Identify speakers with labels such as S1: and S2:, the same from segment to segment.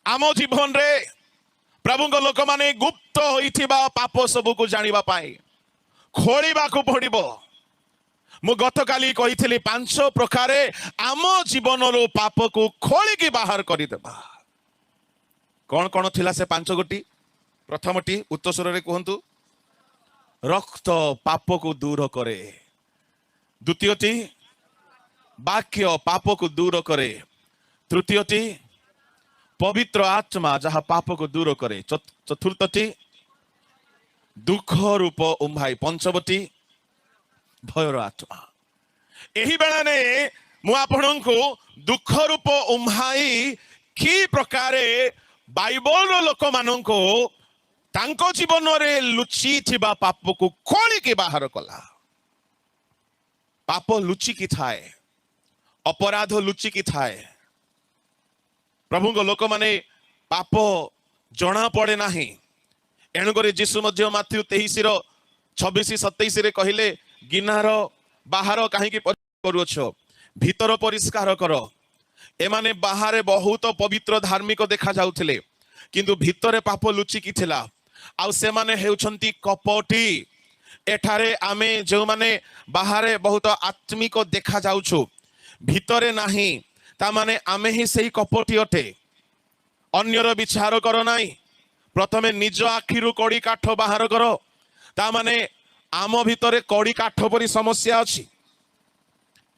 S1: आम जीवन रे प्रभु लोक माने गुप्त होइथिबा पाप सब को जानिबा पाए खोलिबा को पड़िबो। मु गत काली कही 5 प्रकार आम जीवन रो पाप को खोलिकी बाहर करदेबा। कौन कौन थिला से 5 गोटी? प्रथमटी उच्च स्वर रे कहंतु, रक्त पाप को दूर करे। द्वितीयटी वाक्य पाप को दूर करे। तृतीयटी पवित्र आत्मा जहाँ पाप को दूर करे। चतुर्थटी दुख रूप उम्भाई। पंचमटी भयर आत्मा। यही बेला ने मु आपन को दुख रूप उम्भाई कि प्रकारे बाइबल रो लोक मानन को तांको जीवन रे लुचि थिबा पाप को खोली के बाहर कला। पाप लुचि की थाए, अपराध लुचि की थाए। प्रभु को लोक माने पाप जना पड़े नाही। एणुक जीशु मध्य माथ्यू 23:26-27 रे कहिले, गिनार बाहर कहीं करुछ, भीतर परिष्कार कर। एमाने बाहर बहुत पवित्र धार्मिक देखा जाउथिले, किंतु भीतर पाप लुचिकी थिला। आउ से माने हेउछंती कपटी। एठारे आमे जो माने बाहर बहुत आत्मिक देखा जाउछु, भीतरे नाही, ता माने आमे ही सही कपटी अटे। अन्यर विचार कर नाई, प्रथमे निज आखिरु कड़ी काठ बाहर कर। ता माने आम भितरे कड़ी काठ परी समस्या अछि,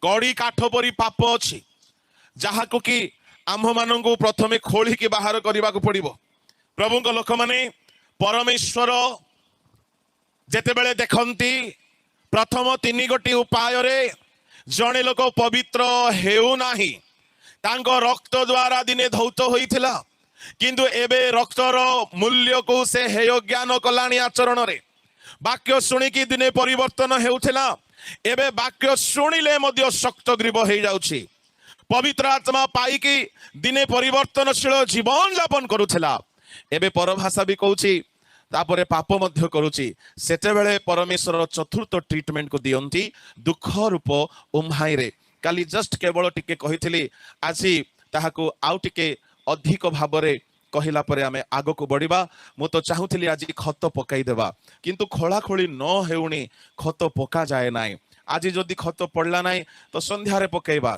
S1: कड़ी काठ परी पाप अछि, जहा को कि आम मानंगु प्रथमे खोली के बाहर करबा को पड़िबो। प्रभु को लोक माने परमेश्वर जेते बेले देखंती प्रथम 3 गोटी उपाय रे जणे लोक पवित्र हेउ नाही। तांको रक्त द्वारा दिने धौत होइथिला, किंतु एबे रक्तर मूल्य को से हेय ज्ञान कलाणी आचरण रे। वाक्य सुनिकी दिने परिवर्तन हेउथिला, एबे वाक्य सुनिले मध्य शक्त ग्रीव हे जाउछि। पवित्र आत्मा पाइकी दिने परिवर्तनशील जीवन यापन करुथिला, एबे परभाषा भी कहूछि, तापरे पाप मध्य करुछि। सेते बेले परमेश्वर चतुर्थ ट्रीटमेंट को दियंती दुख रूप उम्हाई रे। काली जस्ट केवल टिके कहिथिली, आजी ताहाको आउ टिके अधिक भाबरे कहिला परे आमे आगो को बढ़िबा। मु तो चाहूथिली आज खत पकाई देबा, किंतु खोला खोली न हेउनी खत पका जाए नाई। आज जदि खत पड़ला नाई तो संध्यारे पकाइबा,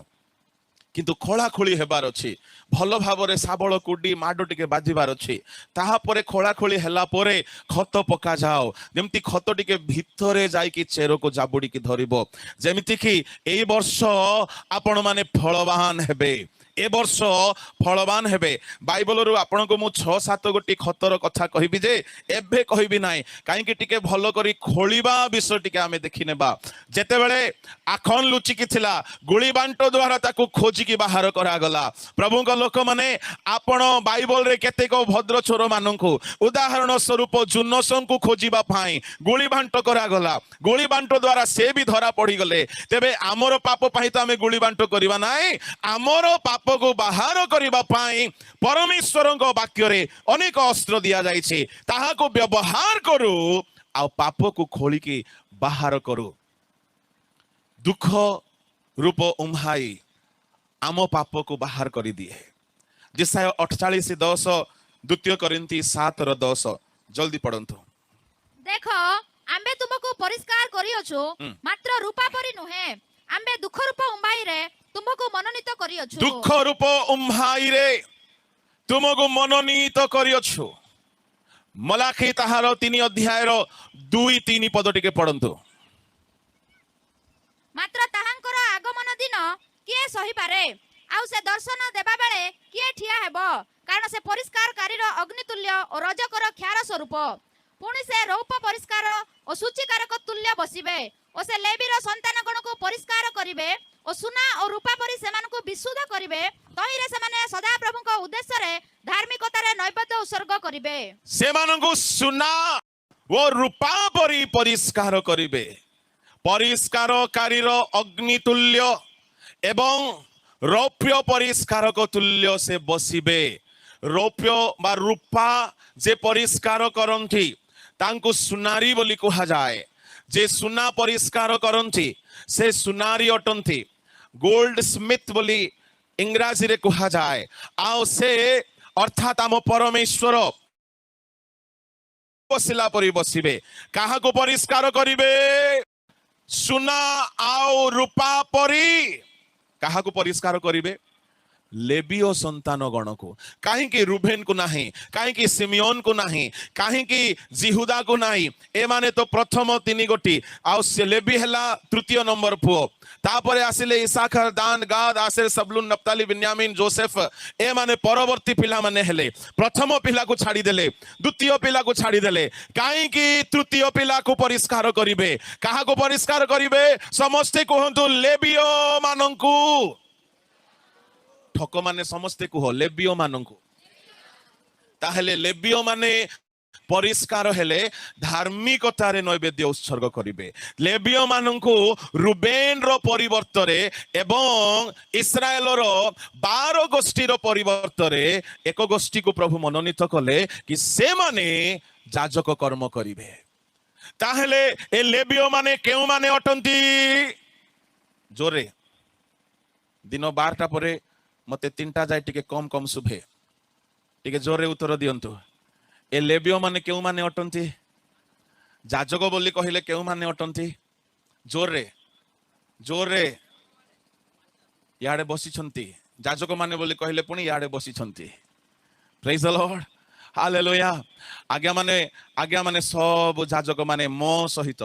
S1: किंतु खोला खोली हेबार अछि। भल भाबरे साबळ कुडी माडो टिके बाजिबार अछि। ताहा परे खोला खोली हेला परे खत पका जाओ, जेमति खत टिके भितरे जाई कि चेरो को जाबुडी की धरिबो। जेमति कि एई वर्ष आपण माने फलवान हेबे, ए वर्ष फलवान हेबे। बाइबल रु आपण को मु 6-7 गोटी खतर कथा कहिबी जे एबे कहिबी नाई, काहे कि टिके भलो करी खोलिबा विषय टिके आमे देखि नेबा। जेते बेले आखन लुचि की थिला, गुली बांटो द्वारा ताकू खोजी की बाहर करा गला। प्रभु को लोक माने आपण बाइबल रे केतेक भद्र चोर माननकु उदाहरण स्वरूप जुनसन को खोजिबा पाई गुली बांटो करा गला। गुली बांटो द्वारा से भी धरा पड़ी गले। तेबे आमर पाप पाई तो आमे गुली बांटो करिबा नाई, आमर पाप को बाहर करिबा पाई परमेश्वरଙ୍କ वाक्य अनेक अस्त्र दिया जाइछे। ताहा को व्यवहार करू आ पाप को खोली की बाहर करू। दुख रूप उम्हाई आम पाप को बाहर करी दिए। जेसाया 48:10, 2 कोरिन्थी 7:10 जल्दी पढ़ंतु।
S2: देखो आम्बे तुमको परिष्कार करियोछु, मात्र रूपा परी नुहे। आम्बे दुख रूप उम्हाई रे तुमको मनोनीत करियोछु।
S1: दुख रूप उम्हाई रे तुमको मनोनीत करियोछु। मलाखी ताहार 3 अध्याय 2-3 पद टिके पढ़ंतु।
S2: मात्र ताहांकर आगमन दिन किए सही पारे, आउ से दर्शन देबा बेले किए ठिया हेबो, कारण से परिष्कारकारीर अग्नितुल्य और रजकर ख्यार स्वरूप। पुणी से रौप परिष्कार और सूचीकारक तुल्य बसिबे, और से लेवीर संतान गण को परिष्कार करिवे, और सुना और रूपा परी सेमान को विशुद्ध करिवे। तहिरे सेमाने सदा प्रभु को उद्देश्य रे धार्मिकता रे नैवेद्य उत्सर्ग करिवे।
S1: सेमान को सुना वो रूपा परी परिष्कार करिवे। परिष्कारकारीर अग्नितुल्य एवं रौप्य परिष्कारक तुल्य से बसिबे। रौप्य बा रूपा जे परिष्कार करंती तांको सुनारी बोली कहा जाए। जे सुना परिष्कार करंती से सुनारी अटंती। गोल्ड स्मिथ बोली इंग्राजी रे कहा जाए। आओ से अर्थात आम परमेश्वर बसिला परी बसिबे काहाको परिष्कार करिबे सुना आउ रूपा परी काहाको परिष्कार करिबे लेबियो संतान गण को कहीं रुबेन को नहीं कहीं सिमियोन को नहीं कहीं जिहुदा को नहीं ए माने तो प्रथम तीन गोटी आउ से लेबी हला तृतीय नंबर पुओ तापरे आसिले इसाखर दान गाद आसेर सबलुन नप्ताली बिन्यामीन जोसेफ ए माने परवर्ती पिला माने हेले प्रथम पिला को छाड़ी देले द्वितीय पिला को छाड़ी देले कहीं तृतीय पिला को परिष्कार करिवे काहा को परिष्कार करिवे समस्ते कहंतु लेबियो मानंकु ठक माने समस्ते कुह लेबियो मानंकु ताहेले लेबियो माने परिष्कार हेले धार्मिकतारे नैवेद्य उत्सर्ग करिवे लेबियो मानंकु रुबेन रो परिवर्तरे एवं इस्राएल रो 12 गोष्ठी रो परिवर्तरे एक गोष्ठी को प्रभु मनोनीत कले कि से माने याजक कर्म करिवे ताहेले ए लेबियो माने केउ माने अटंती जोरे दिन 12टा परे मते 3टा जाय टिके कम कम शुभे टिके जोरे उत्तर दियंतु ए लेबियो माने केउ माने अटंती याजक बोली कहिले केउ माने अटंती जोरे जोरे याडे बसी छंती याजक माने बोली कहिले पुनी याडे बसी छंती प्रेज द लॉर्ड हालेलुया आज्ञा माने सब याजक माने मो सहित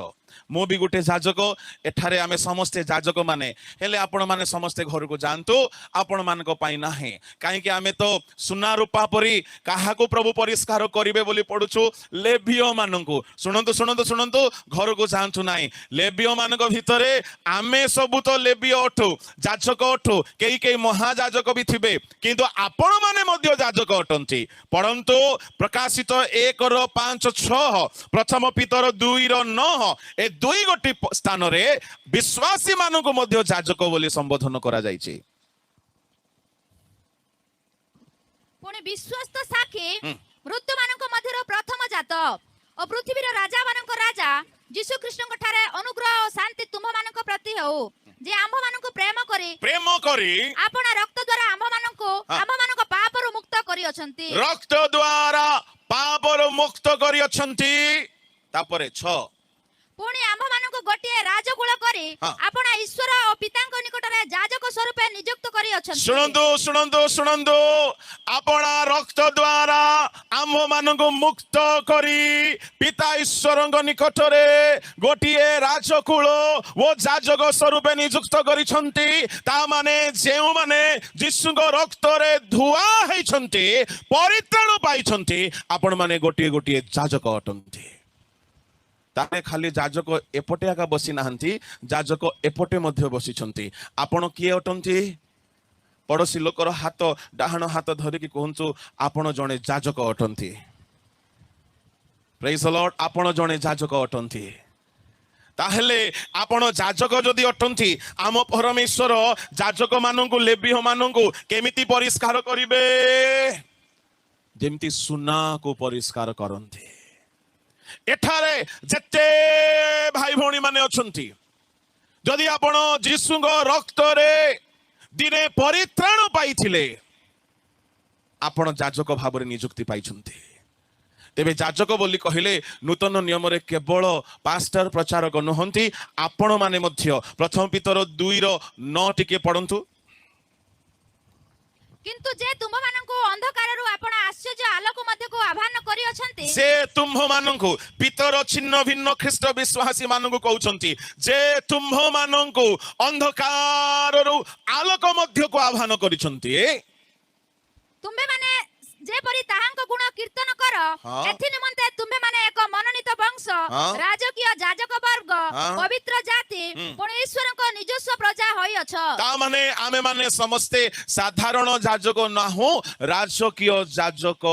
S1: मो भी गोटे याजक एठारे आमे समस्ते याजक माने हेले आपण माने समस्ते घर को जानतु आपण मानको पाई नाही काहे कि आमे तो सुना रूपा परी काहा को प्रभु परिष्कार करिवे बोली पडुछु लेबियो मानंकु सुनंतु सुनंतु सुनंतु घर को जानतु नाही लेबियो मानको भितरे आमे सब तो लेबियो अठु याजक अठु केई महायाजक भी थिबे किंतु आपण माने मध्य याजक अटंती परंतु प्रकाशित 1:5-6 प्रथम पीतर 2:9 ए दुई गोटी स्थान रे विश्वासी मानक मध्य याजक बोली संबोधन करा जायछि
S2: पुणी विश्वस्त साखी मृत्यु मानक मध्यरो प्रथम जात और पृथ्वीर राजा मानक राजा यीशु कृष्ण ठारे अनुग्रह और शांति तुम मानक प्रति हो जे आम्भ मानक प्रेम करी आपण रक्त द्वारा आम्भ मानक पापरु मुक्त करी अछंती
S1: रक्त द्वारा पापरु मुक्त करी अछंती तापरे 6
S2: पुणी आम्भ मानक गोटिए राजकुल करी आपण ईश्वर और पितांक निकटरे याजक स्वरूप नियुक्त करी अछंती
S1: सुनंदु सुनंदु सुनंदु आपण रक्त द्वारा आम्भ मानक मुक्त करी पिता ईश्वरଙ୍କ निकटरे गोटिए राजकुल वो याजक स्वरूप नियुक्त करिसंती ता माने जेउ माने यीशुଙ୍କ रक्तरे धुआ हेइसंती परित्राण पाइसंती आपण माने गोटिए गोटिए याजक अटंती तारे खाली याजक एपटे आका बसी नाहंती याजक एपटे मध्य बसी छंती आपण किए अटंती पड़ोसी लोकर हाथ डाहाण हाथ धरिकी कहंतु आपण जणे याजक अटंती प्रेज द लॉर्ड आपण जणे याजक अटंती ताहेले आपण याजक जदि अटंती आम परमेश्वर याजक मानंकु लेबीह मानंकु केमिति परिष्कार करिवे जेमिति सुना को परिष्कार करंती एठारे जेते भाई भौणी माने अछंती जदि आपण यीशुଙ୍କ रक्तरे दिने परित्राण पाइथिले आपण याजक भाव नियुक्ति पाइछंती तेबे याजक बोली कहिले नूतन नियम रे केवल पास्टर प्रचारक नहंती आपण माने मध्य प्रथम पीतर 2:9 टिके पढंतु
S2: किंतु जे तुम मानंकु अंधकार रु आपण आश्चर्य आलोक मध्य को आह्वान करी अछंती
S1: से तुम मानंकु पितर छिन्न भिन्न ख्रीष्ट विश्वासी मानंकु कहउछंती जे तुम मानंकु अंधकार रु आलोक मध्य को आह्वान करिसंती
S2: तुम्बे माने जे परि ताहांक गुण कीर्तन कर एथि निमंते तुम्बे माने एक मनोनीत वंश राजकीय याजक वर्ग पवित्र जाति पुणी ईश्वरक निजस्व प्रजा होई अछ
S1: ता माने आमे माने समस्ते साधारण याजक नाहु राजकीय याजक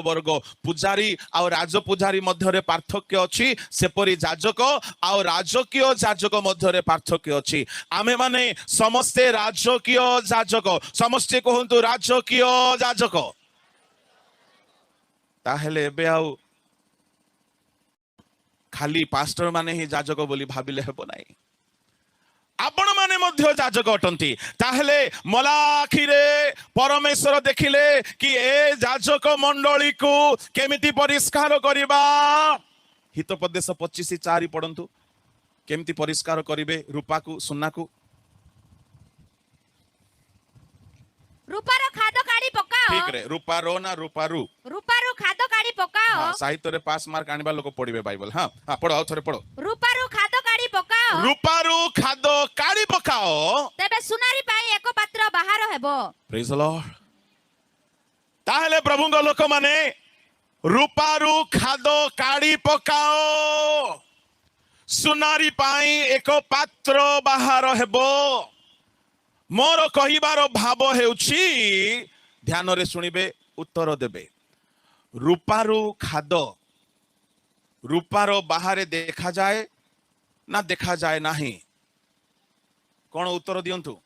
S1: वर्ग पुजारी आ राज पुजारी मध्य रे पार्थक्य अछि सेपरि याजक आ राजकीय याजक मध्य रे पार्थक्य अछि आमे माने समस्ते राजकीय याजक समस्ते कहंतु राजकीय याजक ताहेले एबे आउ खाली पास्टर माने ही याजक बोली भाबिले हेबो नाही आपण माने मध्य जाजक अटंती ताहले मलाखिरे परमेश्वर देखिले कि ए जाजक मंडली को केमिति परिष्कार करिबा हितोपदेश 25:4 पढ़ंतु केमिति परिष्कार करिवे रूपा को सुन्ना को
S2: रूपारो खादो काढी पकाओ
S1: ठीक रे रूपारो ना रूपारू
S2: रूपारो खादो काढी पकाओ
S1: हाँ, साहित्य रे पास मार्क आनिबा लोक पढ़िबे बाइबल हाँ हाँ पढ़ो आउ थरे पढ़ो
S2: रूपारो खादो काढी पकाओ
S1: रूपारू खादो काढ़ी पकाओ
S2: तेबे सुनारी पाई एको पात्र बाहर हेबो
S1: प्रेज द लॉर्ड ताहले प्रभुଙ୍କ लोक माने रूपारू खादो काढ़ी पकाओ सुनारी पाई एको पात्र बाहर हेबो मोर कहिबार भाव हेउछि ध्यान रे सुनिबे उत्तर देबे रूपारू खादो रूपारो बाहरे देखा जाए ना देखा जाए नाही कौन उत्तर दियंतु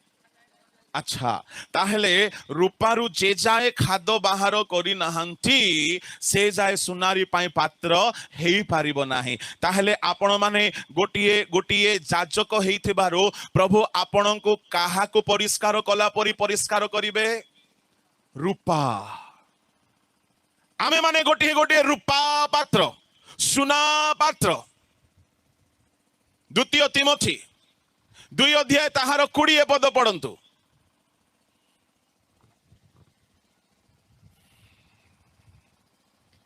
S1: अच्छा ताहले रूपारू जे जाए खादो बाहर करी नाहंती से जाए सुनारी पाई पात्र हेई पारिबो नाही ताहले आपण माने गोटिए गोटिए जाजक हेइथिबारो प्रभु आपणको काहा को परिष्कार कला परि परिष्कार करिवे रूपा आमे माने गोटिए गोटिए रूपा पात्र सुना पात्र द्वितीय तिमोथी 2 अध्याय ताहार 20 पद पढ़ंतु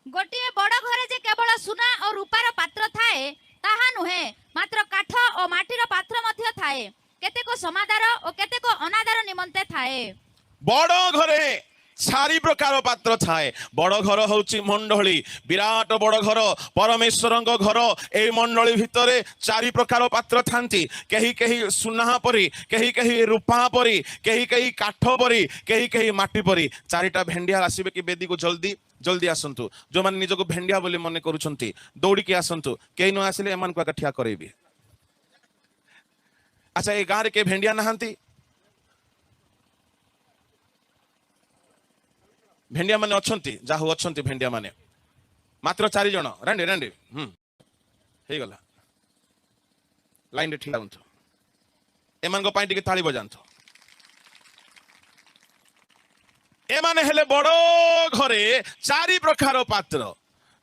S2: गोटिए बड़ घरे जे केवल सुना और रूपार पात्र थाए ताहा नुहे मात्र काठ और माटीर पात्र मध्य थाए केतेको समादार और केतेको अनादार निमंते थाए
S1: बड़ घरे चारि प्रकार पात्र थाए बड़ घर होची मंडली विराट बड़ घर परमेश्वरंग घर ए मंडली भितरे चारि प्रकार पात्र थांती कहीं कहीं सुना परी कहीं कहीं रूपा परी कहीं कहीं काठ परी कहीं कहीं माटी परी चारिटा भेंडिया आसीबे कि बेदी को जल्दी जल्दी आसंतु जो माने निजको भेंडिया बोली मने करूछंती दौड़ी के आसंतु केही न आसिले एमान को ठिया करेबी अच्छा ए गां रे के भेंडिया नहांती भेंडिया माने अछंती जाहु अछंती भेंडिया माने मात्र 4 जण रांडे रांडे हे गला लाइन रे ठिया हुंतु एमान को पाई टिके ताली बजांतु एमाने हेले बड़ घरे चारि प्रकार पात्र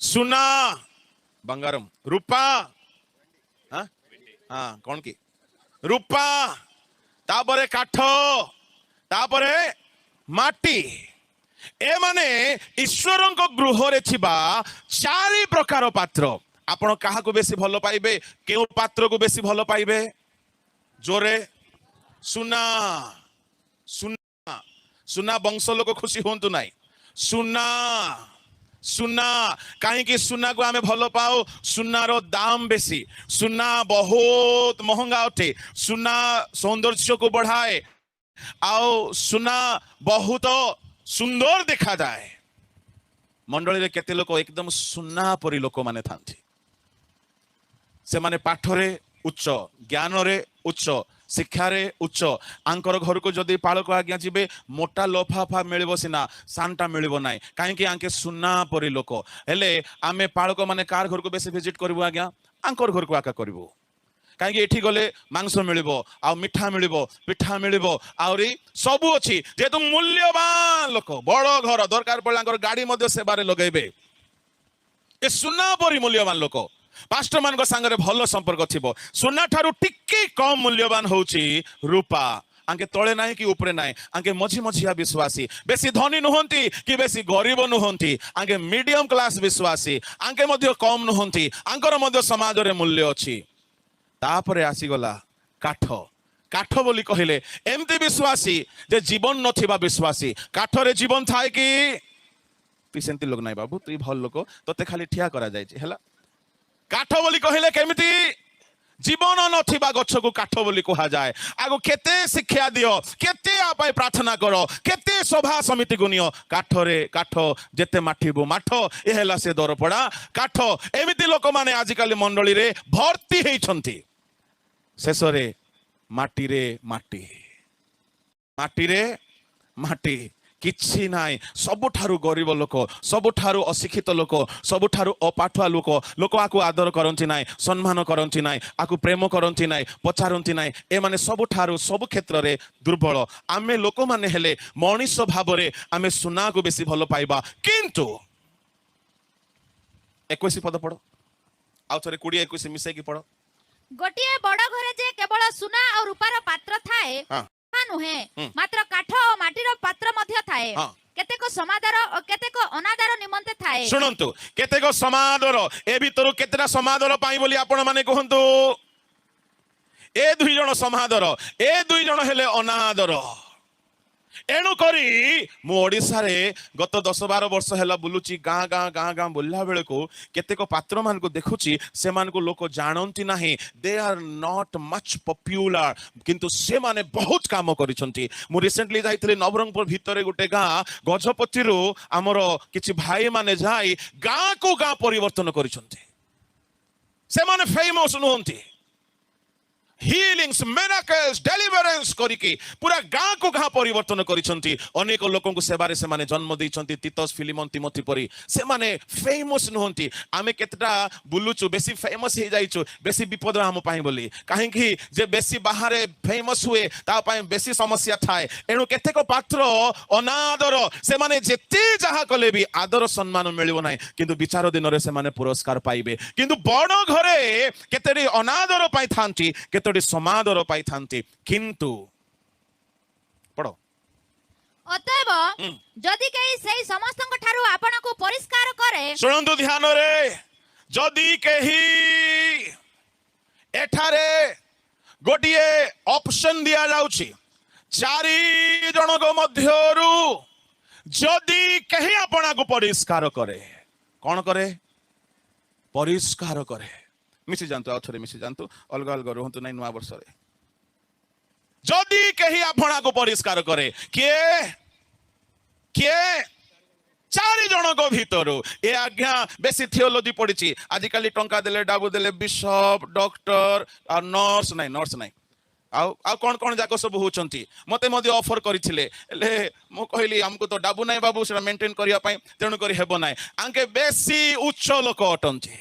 S1: सुना बंगारम रूपा हाँ हाँ कौन की रूपा तापरे काठ तापरे माटी ए माने ईश्वरन को गृह रे छिबा चारि प्रकार पात्र आपण काहा को बेसी भलो पाइबे केउ पात्र को बेसी भलो पाइबे जोरे सुना सुना सुना वंश लोक खुशी होंतु नाई सुना सुना कहीं सुना को आमे भलो पाओ सुनार दाम बेसी सुना बहुत महंगा उठे सुना सौंदर्य को बढ़ाए आओ सुना बहुत सुंदर देखा जाए मंडली रे केते लोक एकदम सुना परी लोक माने थांती से माने पाठ रे उच्च ज्ञान रे उच्च शिक्षा रे उच्च आंकर घर को जदि पालक आज्ञा जीवे मोटा लफाफा मिलबो सिना सानटा मिलबो नाई काहे आंके सुना परी लोक हेले आमे पालक माने कार घर को बेसी विजिट करबो आज्ञा आंकर घर को आका करबो कहीं एठी गले मांस मिलिबो आ मिठा मिलिबो पिठा मिलिबो आउरी सबु अछि जेतु मूल्यवान लोक बड़ घर दरकार पड़े आंकर गाड़ी मध्य सेवारे लगेबे ए सुना परी मूल्यवान लोक पास्टर मान को संगे भल संपर्क थिबो सुना ठारू टिके कम मूल्यवान होउची रूपा आंके तले नाही कि ऊपरे नाही आंके मझी मझिया विश्वासी बेसी धनी नुहंती कि बेसी गरीब नुहंती आंके मीडियम क्लास विश्वासी आंके मध्य कम नुहंती आंकर मध्य समाज रे मूल्य अछि तापरे आसी गला काठ काठ बोली कहले एमती विश्वासी जे जीवन नथिबा विश्वासी काठ रे जीवन थाए कि तू सेंती लोग नाही बाबू तू भल लोक तते खाली ठिया करा जाय छै हला काठ बोली कहले केमिति जीवन नथिबा गछ को काठ बोली कहा जाए आगो केते शिक्षा दियो केते आपाय प्रार्थना करो केते सभा समिति को नियो काठ रे काठ जेते माठिबो माठ ए हेला से दर पड़ा काठ एमिति लोक माने आजिकाली मंडली रे भर्ती हेइछंती शेषरे माटी रे माटी माटी रे माटी किछि नाई सबुठारु गरीब लोक सबुठारु अशिक्षित लोक सबुठारु अपाठुआ लोक लोक आकु आदर करंती नाई सम्मान करंती नाई आकु प्रेम करंती नाई पचारंती नाई ए माने सबुठारु सब क्षेत्र रे दुर्बल आमे लोक माने हेले मनीष भाबरे आमे सुना को बेसी भलो पाइबा किंतु 21 पद पढ़ो आउ थरे 20 21 मिसै की पढ़ो
S2: गोटिए बड़ घरे जे केवल सुना और रूपार पात्र थाए
S1: हाँ।
S2: ता नुहे मात्र काठ और माटीर पात्र मध्य थाए
S1: हाँ।
S2: केतेको समादर और केतेको अनादर निमंते थाए
S1: शुणंतु केतेको समादर ए भितरु केतेटा समादर पाई बोली आपण माने कहंतु ए दुई जण समादर ए दुई जण हेले अनादर एणु करी मु ओडिसा रे गत 10-12 वर्ष हेला बुलुची गाँ गाँ गाँ गाँ बोलला बेले को केतेको पात्र मान को देखुची से मान को लोक जानंती नाही they are not much popular किंतु से माने बहुत काम करिसंती मु रिसेंटली जाइथिले नवरंगपुर भितरे गुटे गाँ गजपति रो हमरो किछि भाई माने जाई गाँ को गाँ परिवर्तन करिसंती से माने फेमस नहंती हीलिंग्स मिराकल्स डेलिवरेंस करिके पूरा गाँ को गाँ परिवर्तन करिसंती अनेक लोकन को सेवारे से माने जन्म दैछंती तीतस फिलिमन तिमोथी परी से माने फेमस नहंती आमे केतटा बुलुचु बेसी फेमस हे जाइछु बेसी विपद हम पाई बोली काहे कि जे बेसी बाहरे फेमस हुए ता पाई बेसी समस्या थाए एणु केतेको पात्र अनादर से माने जेते जहा कले भी आदर सम्मान मिलिबो नाही किंतु विचार दिन रे से माने पुरस्कार पाइबे किंतु बड़ घरे केतेडी अनादर पाई थांती केतडी समादर पाई थांती किंतु पढ़ो
S2: अतएव जदि केही सेही समस्तक ठारू आपनको परिष्कार करे
S1: सुनंतु ध्यान रे जदि केही एठारे गोटिए ऑप्शन दिया जाउची चारि जनक मध्यरु जदि केही आपणाको परिष्कार करे कौन करे परिष्कार करे मिसी जानतु आ थरे मिसी जानतु अलग अलग रहंतु नै नुआ वर्ष रे जदि केही आपणाको परिष्कार करे के चारि जनक भितरु ए आज्ञा बेसी थियोलॉजी पढिची आजिकाली टंका देले डाबु देले बिशप डॉक्टर आ नर्स नै आउ कौन कौन जाक सब होचंती मते मध्ये ऑफर करिथिले ले मु कहली हमको तो डाबु नै बाबू सेटा मेंटेन करिया पई तेनु करी हेबो नै आंके बेसी उच्च लोक अटंती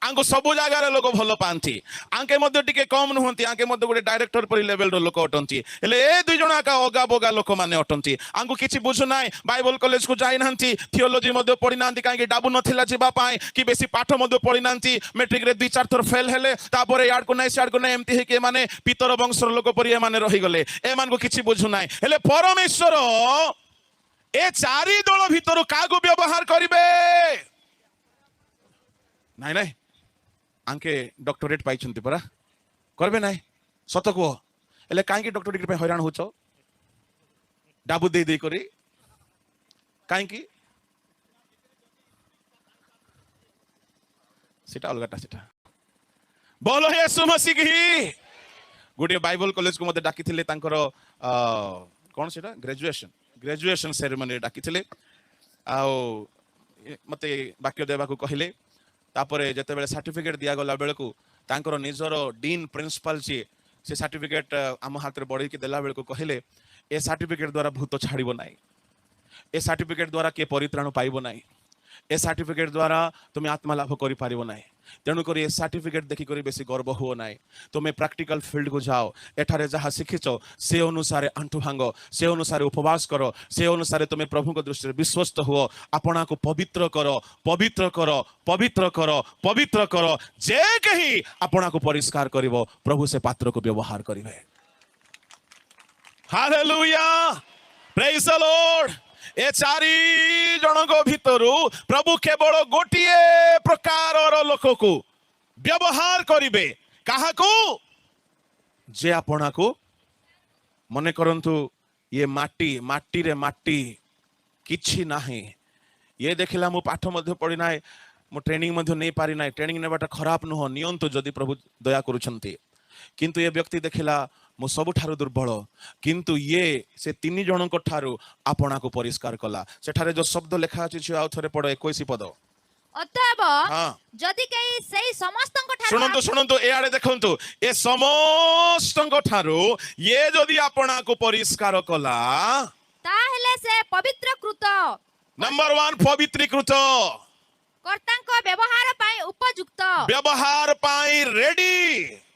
S1: आंको सबु जगार लोक भल पाती आंके मध्य टिके कम नुहंती आंके मध्य गोटे डायरेक्टर परि लेवल रो लोक अटंती हेले ए दुई जण आका अगा बगा लोक माने अटंती आंको किछि बुझु नाय बाइबल कॉलेज को जाई नांती थियोलॉजी मध्य पढि नांती काहे डाबु नथिला जिबा पाए कि बेसी पाठ मध्य पढि नांती मैट्रिक रे 2-4 थर फेल हेले तापरे याड को नाय साड को नाय एम्ति हे के माने पितर वंशर लोक परि माने रहि गले ए मान को किछि बुझु नाय हेले परमेश्वर ए चारि दल भितर कागो व्यवहार करिवे नाय नाय आंके डॉक्टरेट पाइछंती परा करबे नाय सत को एले काहे डॉक्टर डिग्री पे हैरान होचो डाबू दे दे करी काहे की सेटा अलगाटा सेटा बोलो येशू मसीह की गोटे बाइबल कॉलेज को मते डाकिथिले तांकर कोन सेटा ग्रेजुएशन सेरेमनी डाकिथिले आ मते वाक्य देबा को कहिले तापरे जते बेले सर्टिफिकेट दिया गला बेले को तांकर निजर डीन प्रिंसिपल से सर्टिफिकेट आम हाथ रे बढ़ी के देला बेले को कहले ए सर्टिफिकेट द्वारा भूत छाड़िबो नाही ए सर्टिफिकेट द्वारा के परित्राण पाइबो नाही ए सर्टिफिकेट द्वारा तुम आत्मा लाभ करि पारिबो नाही तेणु करी ए सर्टिफिकेट देखि करी बेसी गर्व हो नाही तुम प्रैक्टिकल फील्ड को जाओ एठारे जहा शिखिचो से अनुसार आंठु भांगो से अनुसार उपवास करो से अनुसार तुम प्रभु को दृष्टि विश्वस्त हो आपना को पवित्र करो पवित्र करो पवित्र करो पवित्र करो जे कही आपना को परिष्कार करिवो प्रभु से पात्र को व्यवहार करिवे हालेलुया प्रेज द लॉर्ड ए चारि जनक भितरु प्रभु केवल गोटिए प्रकार लोक को व्यवहार करिवे कहा को जे आपना को मने करंतु ये माटी रे माटी किछि नाही ये देखिला मु पाठ मध्य पढ़ी नाय मु ट्रेनिंग मध्य नहीं पारि नाय ट्रेनिंग नेबाटा खराब नुह नियंतु जदि प्रभु दया करूछंती किंतु ये व्यक्ति देखिला मु सब ठारू दुर्बल किंतु ये से 3 जनक ठारू आपना को परिष्कार कला सेठारे जो शब्द लिखा अछि आ थरे पढो 21 पद
S2: अतएव जदि केही सेही समस्तक ठारू
S1: सुनंतु ए आड़े देखंतु ए समस्तक ठारू ये जदि आपना को परिष्कार कला
S2: ताहेले से पवित्रकृत
S1: नंबर 1 पवित्रीकृत
S2: कर्तांको व्यवहार पाई उपयुक्त
S1: व्यवहार पाई रेडी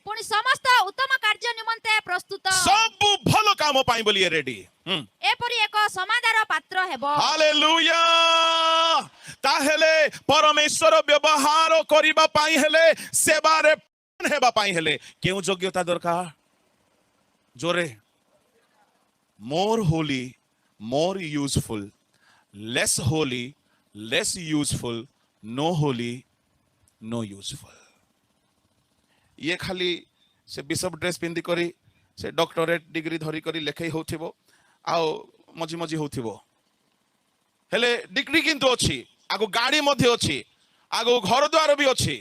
S2: पुणी समस्त उत्तम कार्य निमंते प्रस्तुत
S1: सब भल काम पाई बोलिए रेडी
S2: एपरि एक समाधार पात्र हेबो
S1: हालेलुया ताहेले परमेश्वर व्यवहार करिबा पाई हेले सेवारे हेबा पाई हेले केउ योग्यता दरकार जोरे मोर होली मोर यूजफुल लेस होली लेस यूजफुल नो होली नो यूजफुल ये खाली से बिशप ड्रेस पिंधि करी से डॉक्टरेट डिग्री धरी करी लेखई होथिबो आउ मझी मझी होथिबो हेले डिग्री किंतु अछि आगो गाड़ी मध्ये अछि आगो घर द्वार भी अछि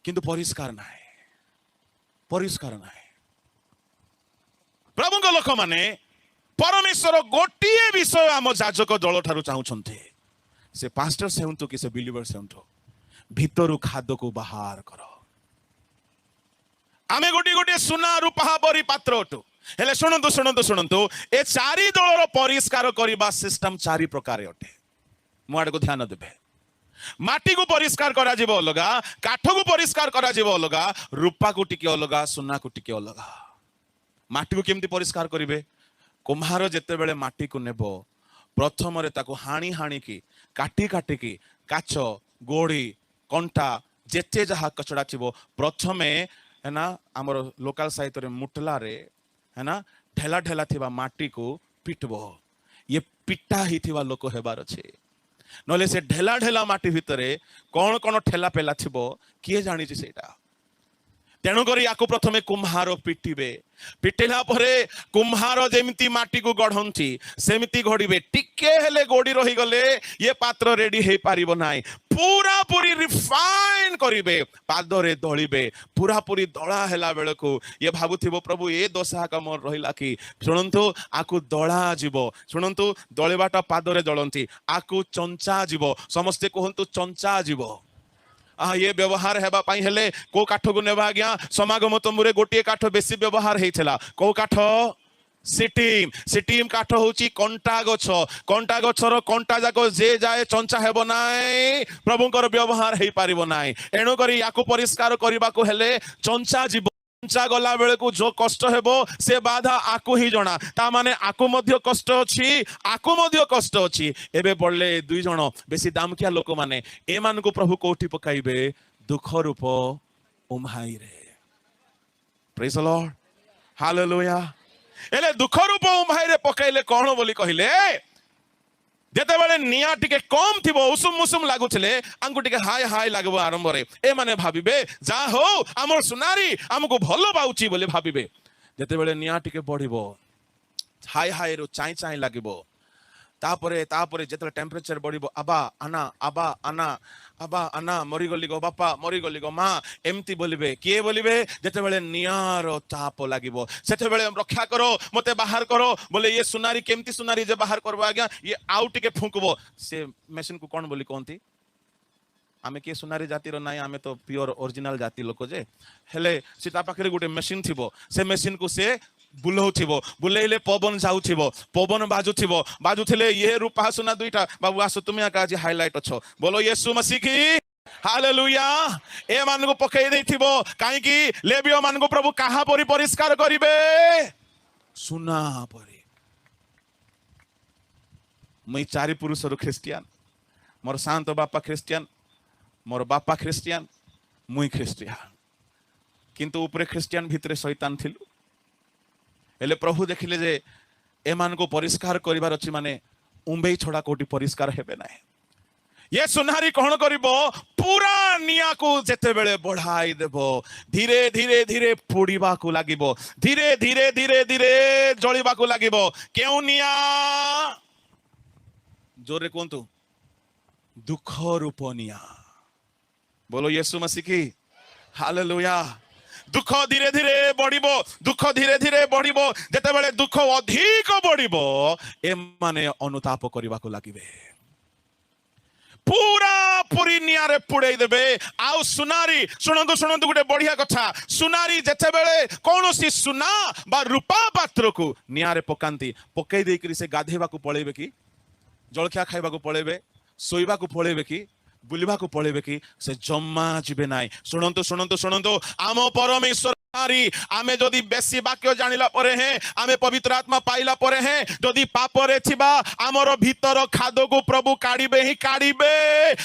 S1: किंतु परिष्कार नाही प्रभुଙ୍କ लोक माने परमेश्वर गोटिए विषय आम जाजक दल ठारू चाहुछन्ते से पास्टर सेउंतु कि से बिलीवर सेउंतु भितरु खाद्य को बाहर करो आमे गोटे गोटे सुना रूपा परी पात्र अटु हेले शुणु ए चारि दलर परिष्कार करिबा सिस्टम चारि प्रकार अटे मुआड को ध्यान देबे माटी को परिष्कार करा जिवो अलगा काठ को परिष्कार करा जिवो अलगा रूपा को टिके अलगा सुना को टिके अलगा माटी को केमती परिष्कार करिवे कुम्हार जेते बेले माटी को नेबो प्रथम रे ताको हाणी हाणी की काटी काटी की काच गोड़ी कंटा जेते जहा कचड़ा थिबो प्रथमे है ना हमर लोकल साहित्य रे मुटला रे है ना ठेला ठेला थिबा माटी को पिटबो ये पिटा ही थिबा लोक हेबार अछि नले से ढेला ढेला माटी भितरे कौन कौन ठेला पेला थिबो किए जानि छि सेटा तेणु करी याकु प्रथमे कुम्हार पिटिबे पिटिला परे कुम्हार जेमिति माटी को गढ़ंती सेमिति गढ़िबे टिके हेले गोड़ी रही गले ये पात्र रेडी हे पारिबो नाइ पूरा पूरी रिफाइन करिबे पादरे दळिबे पूरा पूरी दळा हेला बेलको ये भाबुथिबो प्रभु ए दोसा का मोर रहिला कि सुनंतु आकु दळा जीवो सुनंतु दळिबाटा पादरे दळंती आकु चंचा जीवो समस्ते कहंतु चंचा जीवो ये व्यवहार हेबा पाई हेले को काठ को नेबा गया समागम तंबुरे गोटे काठ बेसी व्यवहार हेइथला को काठ सिटीम काठ होची कंटा गछर कंटा जाको जे जाए चंचा हेबो नाइ प्रभुंकर व्यवहार हेइ पारिबो नाइ एणु करी याकु परिष्कार करिबा को हेले चंचा जीव चंचा गला बेले को जो कष्ट हेबो से बाधा आकु ही जणा ता माने आकु मध्य कष्ट अछि एबे पड़ले दुई जण बेसी दामकिया लोक माने ए मान को प्रभु कोठी पकाइबे दुख रूप उम्हाई रे प्रेज द लॉर्ड हालेलुया एले दुख रूप उम्हाई रे पकाइले कोन बोली कहिले जेते बेले निया टिके कम थिबो उसुम मुसुम लागुथिले आंगु टिके हाय हाय लागबो आरंभ रे ए माने भाबिबे जा हो हमर सुनारी हमको भलो बाउची बोले भाबिबे जेते बेले निया टिके बढ़िबो हाय हाय रो चाई चाई लागिबो तापरे जेते टेम्परेचर बढ़िबो आबा आना मरी गली गो बापा मरी गली गो माँ एमती बोलिबे किए बोलिबे जेते बेले नियार ताप लागिबो सेते बेले रक्षा करो मते बाहर करो बोले ये सुनारी केमती सुनारी जे बाहर करबो आज्ञा ये आउ टिके फुंकबो से मशीन को कोन बोली कोंती आमे के सुनारी जातिर नाइ आमे तो प्योर ओरिजिनल जाति लोक जे हेले सीता पाखरे गोटे मशीन थिबो से मशीन को से बुलौथिबो बुलेइले पवन जाउथिबो पवन बाजुथिले ये रूपा सुना दुईटा बाबू आसो तुमे आज हाइलाइट अछो बोलो यीशु मसीह की हालेलुया ए मान को पकई देथिबो काहे की लेबियो मान को प्रभु कहा परि परिष्कार करिवे सुना परि मई चारि पुरुष रो ख्रिस्टियन मोर शांत बापा ख्रिस्टियन मोर बापा ख्रिस्टियन मुई ख्रिस्टियन किंतु ऊपरे ख्रिस्टियन भितरे शैतान थिलु हेले प्रभु देखिले जे एमान को परिष्कार करिवार अछि माने उंबेई छोड़ा कोटी परिष्कार हेबे नाही ये सुनारी कौन करिबो पूरा निया को जेते बेले बढ़ाई देबो धीरे धीरे धीरे पोड़ीबा को लागिबो धीरे धीरे धीरे धीरे जळीबा को लागिबो केउ निया जोरे कोंतु दुख रूप निया बोलो यीशु मसीह की हालेलुया दुख धीरे धीरे बढ़िबो जेते बेले दुख अधिक बढ़िबो ए माने अनुताप करिबा को लागिबे पूरा पूरी नियारे पुड़े देबे आउ सुनारी सुनंदु सुनंदु गोटे बढ़िया कथा सुनारी जेते बेले कोनोसी सुना बा रूपा पात्र को नियारे पकांती पकई देकरी से गाधेबा को पळेबे कि जलखिया खाइबा को पळेबे सोइबा को पळेबे कि बुलिबा को पळेबे कि से जम्मा जिबे नाइ सुनंतु सुनंतु सुनंतु आम परमेश्वर आमे जदि बेसी वाक्य जानिला परे हैं आमे पवित्र आत्मा पाइला परे हैं जदि पापरे थिबा हमर भीतर खादो को प्रभु काढिबे ही काढिबे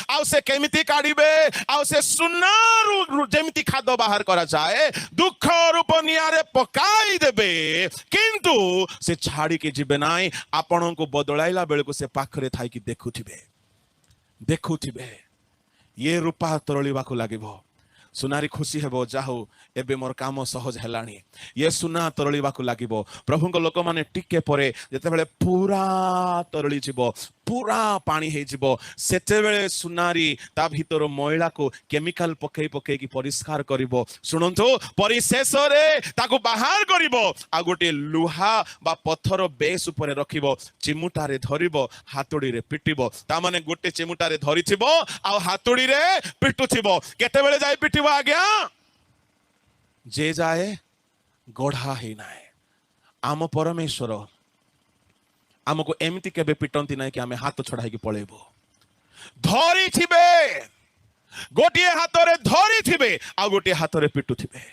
S1: आउ से केमिति काढिबे आउ से सुनारु जेमिति खादो बाहर करा जाए दुख रूप नियारे पकाई देबे किंतु से छाड़ी के जिबे नाइ आपन को बदलाइला बेले को से पाखरे थाई कि देखुथिबे ये रूपा तरलिबा को लागिबो सुनारी खुशी हेबो जाहु एबे मोर काम सहज हेलानी ये सुना तरलिबा को लागिबो प्रभु को लोक माने टिके परे जेते बेले पूरा तरली जिवो पूरा पानी हे जिवो सेते बेले सुनारी ता भीतर मैला को केमिकल पकई पकई की परिष्कार करिवो सुनंतु परिशेष रे ताको बाहर करिवो आ गोटे लुहा बा पत्थर बेस ऊपर रखिवो चिमुटा रे धरिवो हातोडी रे पिटिवो ता माने गोटे चिमुटा रे धरिथिवो आ हातोडी रे पिटुथिवो केते बेले जाय पिटिवो आज्ञा जे जाए गढ़ा ही नाए आम परमेश्वर आमको एमती केबे पिटंती ना कि आमे हाथ छड़ाई पळेबो धरी थिबे गोटे हाथ रे धरी थिबे आ गोटे हाथ रे पिटु थिबे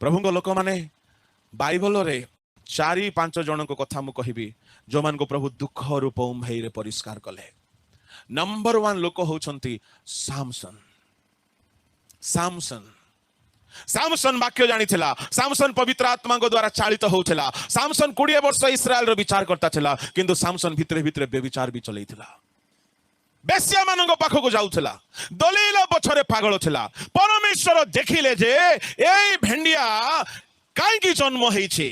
S1: प्रभु को लोक माने बाइबल रे 4-5 जन को कथा मु कहिबी जो मान को प्रभु दुख रूप उम्भई रे परिष्कार कले नंबर 1 लोक होचंती सामसन सामसन वाक्य जानी थिला सामसन पवित्र आत्मा को द्वारा चालित होउथिला सामसन 20 वर्ष इस्राएल रो विचार करता थिला किंतु सामसन भितरे भितरे बेविचार भी चलैथिला बेस्या मानंग पाखो को जाउथिला दलील पछरे पागल थिला परमेश्वर देखिले जे एई भेंडिया काई की जन्म हेछि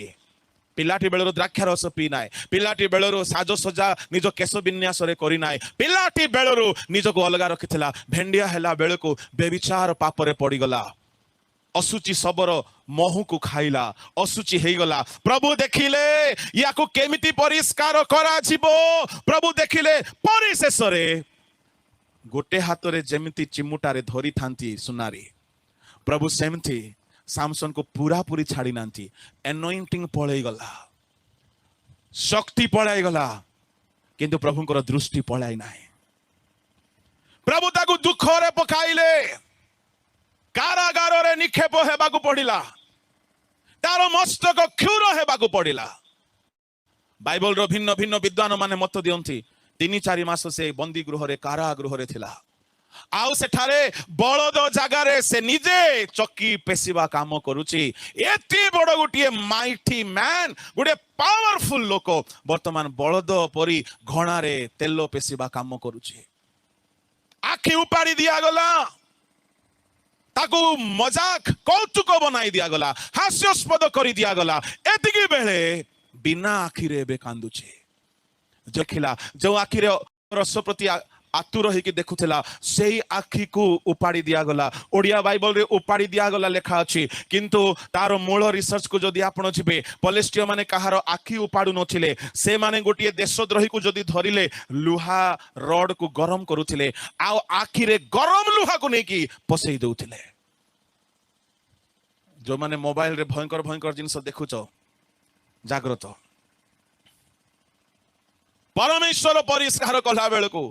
S1: पिलाटी बेलरो द्राक्षा रस पी नाय पिलाटी बेलरो साजो सजा निज केश विन्यास रे करी नाय पिलाटी बेलरो निज को अलगा रखिथिला भेंडिया हेला बेल को बेविचार पाप रे पड़ी गला असुचि सबरो महु को खाइला असुचि हे गला प्रभु देखिले याको केमिति परिष्कार करा जिवो प्रभु देखिले परिशेष रे गोटे हाथ रे जेमिति चिमुटा रे धरी थांती सुनारी प्रभु सेमथि सामसन को पूरा पूरी छाड़ी नांती एनॉइंटिंग पळै गला शक्ति पळै गला किंतु प्रभुଙ୍କର दृष्टि पळाई नाही प्रभु ताकू दुख रे पकाइले कारागार रे निक्षेप हेबा को पड़िला तार मस्तक क्षुर हेबा को पड़िला बाइबल रो भिन्न भिन्न विद्वान माने मत दियंती 3-4 मास से बंदी गृह रे कारागृह रे थिला आउ सेठारे बलद जगारे से निजे चक्की पेसिबा काम करूची एती बड़ गोटे माइटी मैन गोटे पावरफुल लोक वर्तमान बलद परी घणा रे तेल पेसिबा काम करूची आखि उपाड़ी दिया गला ताकू मजाक कौतुक बनाई दिया गला हास्यास्पद कर दिया गला एतिकी बेले बिना आखि रे बे कांदुचे देखिला जो आखि रे रस प्रति आतुर होइके देखुथिला सेही आखि को उपाड़ी दिया गला ओडिया बाइबल रे उपाड़ी दिया गला लेखा अछि किंतु तार मूल रिसर्च को जदि आपण जिबे पलेस्टिय माने कहार आखि उपाडु नथिले से माने गोटिए देशद्रोही को जदि धरिले लुहा रड को गरम करूथिले आ आखि रे गरम लुहा को नेकी पसई दउथिले जो माने मोबाइल रे भयंकर भयंकर जिंस देखुचो जागृत परमेश्वर परिष्कार कला बेल को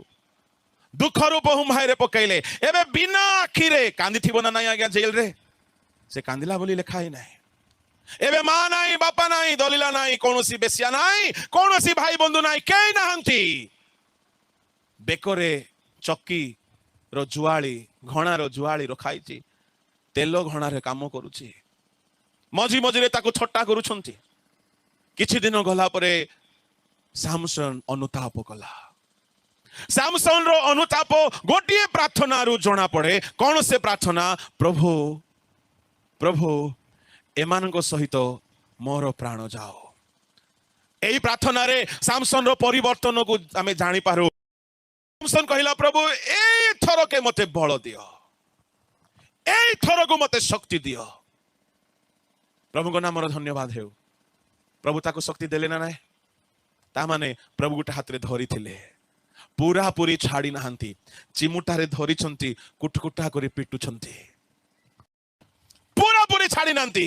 S1: दुख रूप हुमाई रे पकैले एबे बिना आखि रे कांदी थिबो ना नाही आज्ञा जेल रे से कांदिला बोली लेखा ही नाही एबे मां नाही बापा नाही दलिला नाही कोनोसी बेसिया नाही कोनोसी भाई बंधु नाही केई नाहंती बेकरे चक्की रो जुआली घणा रो जुआली रखाइची तेल घणा रे काम करूची मझी मझी ताको छट्टा करूछंती किछि दिन गला परे सामसन अनुताप कला सामसन रो अनुताप गोटिए प्रार्थना रु जना पड़े कौन से प्रार्थना प्रभु प्रभु एमान को सहित मोर प्राण जाओ एई प्रार्थना रे सामसन रो परिवर्तन को आमे जानि पारो सामसन कहिला प्रभु एई थरो के मते बल दियो एई थरो को मते शक्ति दियो प्रभु को नाम रो धन्यवाद हेउ प्रभु ताको शक्ति देले ना नाही ता माने प्रभु गोटे हाथ रे धरी थिले पूरा पूरी छाड़ी नाहांती चिमुटारे धरिछंती कुटकुटा करी पिटुछंती पूरा पूरी छाड़ी नांती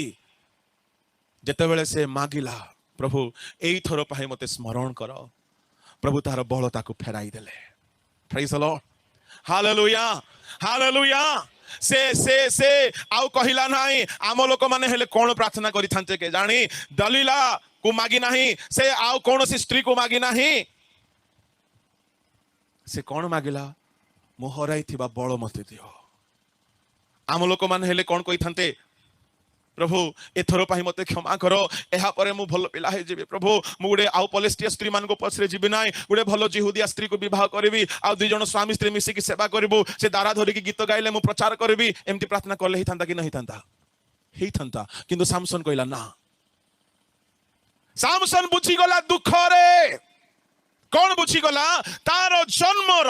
S1: जेतेबेले से मागिला प्रभु एई थोर पाई मते स्मरण कर प्रभु तार बल ताकू फेराई देले praise the Lord hallelujah hallelujah से आउ कहिला नाही आम लोक माने हेले कोन प्रार्थना करि थांते के जानी दलीला को मागी नाही से आउ कोनोसी स्त्री को मागी नाही से कोन मागिला मु हराई थिबा बल मते दियो आम लोक माने हेले कोन कहि थांते प्रभु एथर पाई मते क्षमा करो एहा परे मु भल पिला हे जेबे प्रभु मु गुडे आउ पलेस्टिया स्त्री मान को पछरे जीबी नाय गुडे भल जिहुदिया स्त्री को विवाह करबी आ दुई जण स्वामी स्त्री मिसी की सेवा करबू से दारा धरि की गीत गाइले मु प्रचार करबी एमती प्रार्थना करले ही थांता कि नहीं थांता ही थांता किंतु सामसन कहला ना सामसन बुझी गला दुख रे कौन बुझी गला तार जन्मर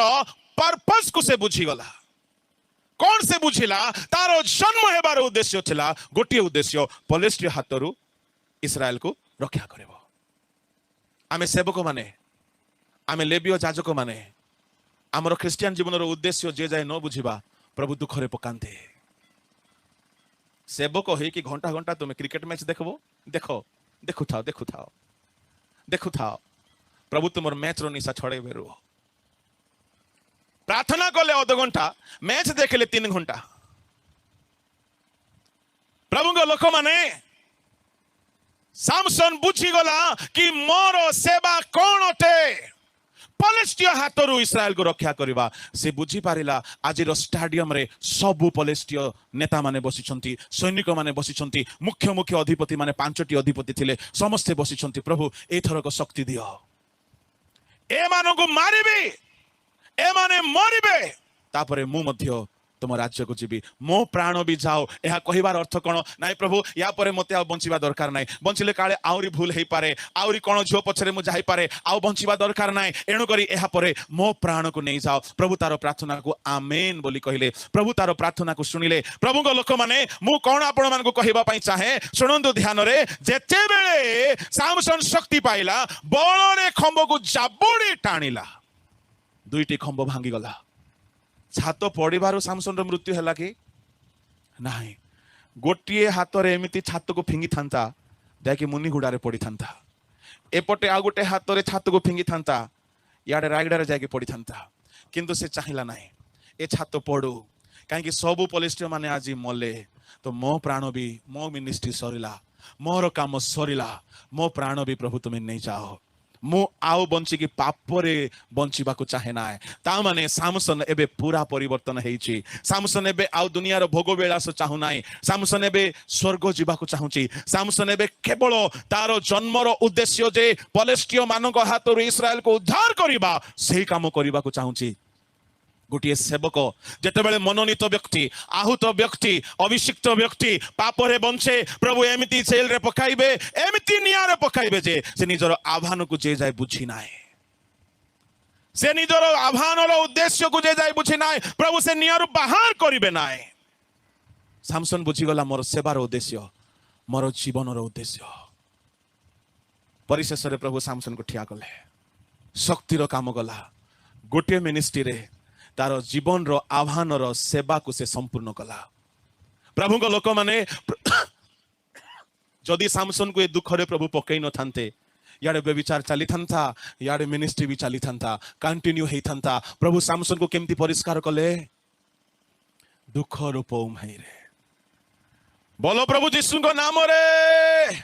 S1: पर्पस को से बुझी गला कौन से बुझिला तार जन्म हेबार उद्देश्य थिला गोटे उद्देश्य पलेस्टिया हाथरू इस्राएल को रक्षा करबो आमे सेवक माने आमे लेबियो जाजक माने आमर ख्रिस्टियन जीवन उद्देश्य जे जाय न बुझिबा प्रभु दुख रे पकांते सेवक हे कि घंटा घंटा तुम क्रिकेट मैच देखबो देखो देखु थाओ प्रभु तुमर मैच रो निशा छड़े बेरो प्रार्थना कले अध घंटा मैच देखले 3 घंटा प्रभु लोक माने सामसन बुझी गला कि मोर सेवा कौन अटे पलेस्टिया हाथरू इस्राएल को रक्षा करबा से बुझी पारिला आजिर स्टाडियम रे सबु पलेस्टिया नेता माने बसिछंती सैनिक माने बसिछंती मुख्य मुख्य अधिपति माने 5टी अधिपति थिले समस्त बसिछंती प्रभु एथर को शक्ति दियो ए मानो को मारिबी ए माने मरिबे तापरे मु मध्य तुम राज्य को जीवी मो प्राण भी जाओ यह कहबार अर्थ कौन नाई प्रभु या परे मते आ बंचिबा दरकार नाई बंचिले काले आउरी भूल हेई पारे आउरी कोन झो पछरे मु जाई पारे आउ बंचिबा दरकार नाई एणु करी यह परे मो प्राण को नहीं जाओ प्रभु तार प्रार्थना को आमेन बोली कहिले प्रभु तार प्रार्थना को सुनिले प्रभु को लोक माने मु कोन आपण मान को कहबा पई चाहे सुनंदु ध्यान रे जेते बेले सामसन शक्ति पाइला बळरे खंब को जाबुडी टाणिला दुईटी खंब भांगी गला छात पड़ार सामसन मृत्यु है कि नहीं गोटे हाथ रे एमती छात को फिंगी था जाकि मुनिगुड़ा पड़ी था एपटे आ गोटे हाथ रे छात को फिंगी था इे रायगड़ा जाकि पड़ी था किंतु से चाहिला ना ए छात पड़ू कहीं सबू पलिस्टिया माने आज मले तो मो प्राण भी मो मिनिस्ट्री सरीला मोर काम सरीला मो प्राण भी प्रभु तुम्हें नहीं जाओ मु आउ बंची की पापरे बंचिबा को चाहे ना ता माने सामसन एबे पूरा परिवर्तन हेइची सामसन एबे आउ दुनिया रो भोग बेलास चाहू नाई सामसन एबे स्वर्ग जीवा को चाहूची सामसन एबे केवल तारो जन्मर उद्देश्य जे पलेस्टियो मानक हाथरू इस्राएल को उद्धार करिबा सेही काम करिबा को चाहूची गोटे सेवक जेतेबेले मनोनीत व्यक्ति आहूत व्यक्ति अभिषिक्त व्यक्ति पापरे बंचे प्रभु एमिति जेल रे पकाइबे एमिति नियारे पकाइबे जे से निजर आह्वान को जे जाय बुझी नाय से निजर आह्वान रो उद्देश्य को जे जाय बुझी नाय प्रभु से नियारु बाहर करिबे नाय सामसन बुझी गला मोर सेवार उद्देश्य मोर जीवन रो उद्देश्य परिशेष रे प्रभु सामसन को ठिया कले शक्ति रो काम गला गोटे मिनिस्ट्री रे तार जीवन रो आह्वान रो सेवा को से संपूर्ण कला प्रभु को लोक माने जदि सामसन को ए दुख रे प्रभु पकई न थांते याडे व्यभिचार चली था याडे मिनिस्ट्री भी चली था कंटिन्यू हेई था प्रभु सामसन को केमती परिष्कार कले दुख रूप उम्हाई रे बोलो प्रभु यीशु को नाम रे